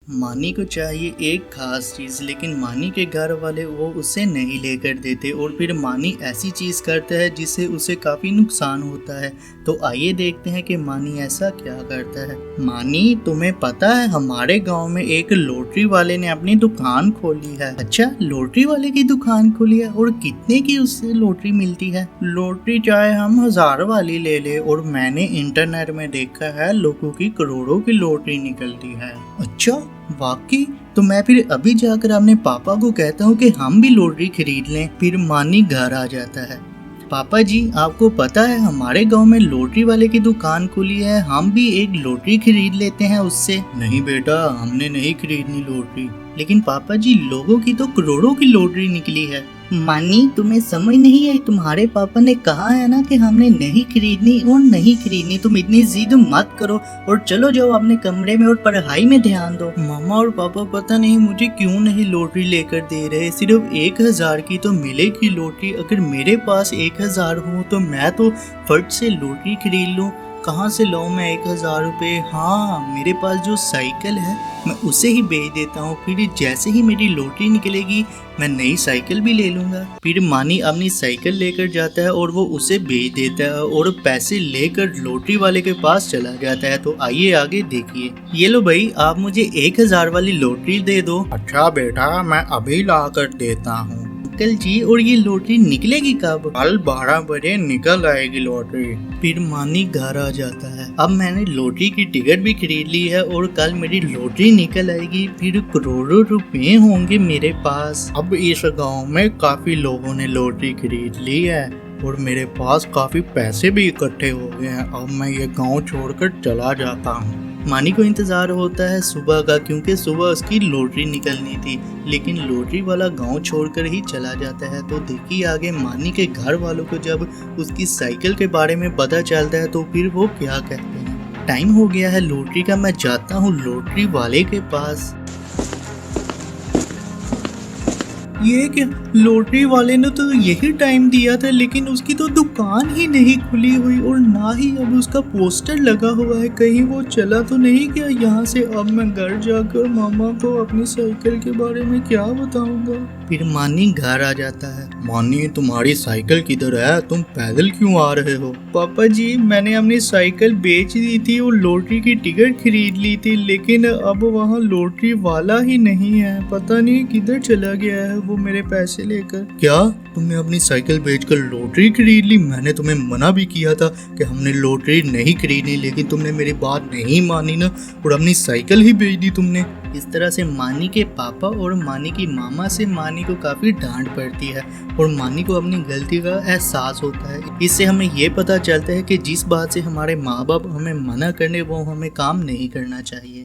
मानी को चाहिए एक खास चीज़, लेकिन मानी के घर वाले वो उसे नहीं लेकर देते और फिर मानी ऐसी चीज़ करता है जिससे उसे काफ़ी नुकसान होता है। तो आइए देखते हैं कि मानी ऐसा क्या करता है। मानी, तुम्हें पता है हमारे गांव में एक लॉटरी वाले ने अपनी दुकान खोली है। अच्छा, लॉटरी वाले की दुकान खोली है? और कितने की उससे लॉटरी मिलती है? लॉटरी चाहे हम 1000 वाली ले ले, और मैंने इंटरनेट में देखा है लोगों की करोड़ों की लॉटरी निकलती है। अच्छा, वाकई? तो मैं फिर अभी जाकर अपने पापा को कहता हूँ कि हम भी लॉटरी खरीद लें। फिर मानी घर आ जाता है। पापा जी, आपको पता है हमारे गांव में लॉटरी वाले की दुकान खुली है, हम भी एक लॉटरी खरीद लेते हैं उससे। नहीं बेटा, हमने नहीं खरीदनी लॉटरी। लेकिन पापा जी, लोगों की तो करोड़ों की लॉटरी निकली है। मानी, तुम्हें समझ नहीं आई? तुम्हारे पापा ने कहा है ना कि हमने नहीं खरीदनी और नहीं खरीदनी। तुम इतनी जिद मत करो और चलो जाओ अपने कमरे में और पढ़ाई में ध्यान दो। मामा और पापा पता नहीं मुझे क्यों नहीं लॉटरी लेकर दे रहे। सिर्फ 1000 की तो मिलेगी लॉटरी। अगर मेरे पास 1000 हो तो मैं तो फट से लॉटरी खरीद लूँ। कहाँ से लाऊं मैं 1000 रुपये? हाँ, मेरे पास जो साइकिल है मैं उसे ही बेच देता हूँ। फिर जैसे ही मेरी लॉटरी निकलेगी मैं नई साइकिल भी ले लूँगा। फिर मानी अपनी साइकिल लेकर जाता है और वो उसे बेच देता है और पैसे लेकर लॉटरी वाले के पास चला जाता है। तो आइए आगे देखिए। ये लो भाई, आप मुझे 1000 वाली लॉटरी दे दो। अच्छा बेटा, मैं अभी ला कर देता हूँ। अंकल जी, और ये लॉटरी निकलेगी कब? कल 12 बजे निकल आएगी लॉटरी। फिर मानी घर आ जाता है। अब मैंने लॉटरी की टिकट भी खरीद ली है और कल मेरी लॉटरी निकल आएगी। फिर करोड़ों रुपए होंगे मेरे पास। अब इस गांव में काफी लोगों ने लॉटरी खरीद ली है और मेरे पास काफी पैसे भी इकट्ठे हो गए हैं। अब मैं ये गांव छोड़कर चला जाता हूँ। मानी को इंतजार होता है सुबह का, क्योंकि सुबह उसकी लॉटरी निकलनी थी। लेकिन लॉटरी वाला गांव छोड़कर ही चला जाता है। तो देखिए आगे मानी के घर वालों को जब उसकी साइकिल के बारे में पता चलता है तो फिर वो क्या कहते हैं। टाइम हो गया है लॉटरी का, मैं जाता हूँ लॉटरी वाले के पास। ये क्या, लॉटरी वाले ने तो यही टाइम दिया था, लेकिन उसकी तो दुकान ही नहीं खुली हुई और ना ही अब उसका पोस्टर लगा हुआ है। कहीं वो चला तो नहीं गया यहाँ से? अब मैं घर जाकर मामा को अपनी साइकिल के बारे में क्या बताऊंगा। फिर मानी घर आ जाता है। मानी, तुम्हारी साइकिल किधर है? तुम पैदल क्यों आ रहे हो? पापा जी, मैंने अपनी साइकिल बेच दी थी और लॉटरी की टिकट खरीद ली थी, लेकिन अब वहाँ लॉटरी वाला ही नहीं है। पता नहीं किधर चला गया है वो मेरे पैसे लेकर। क्या तुमने अपनी साइकिल बेचकर लॉटरी खरीद ली? मैंने तुम्हें मना भी किया था कि हमने लॉटरी नहीं खरीदनी, लेकिन तुमने मेरी बात नहीं मानी ना, और अपनी साइकिल ही बेच दी तुमने। इस तरह से मानी के पापा और मानी की मामा से मानी को काफी डांट पड़ती है और मानी को अपनी गलती का एहसास होता है। इससे हमें ये पता चलता है कि जिस बात से हमारे माँ बाप हमें मना करने वो हमें काम नहीं करना चाहिए।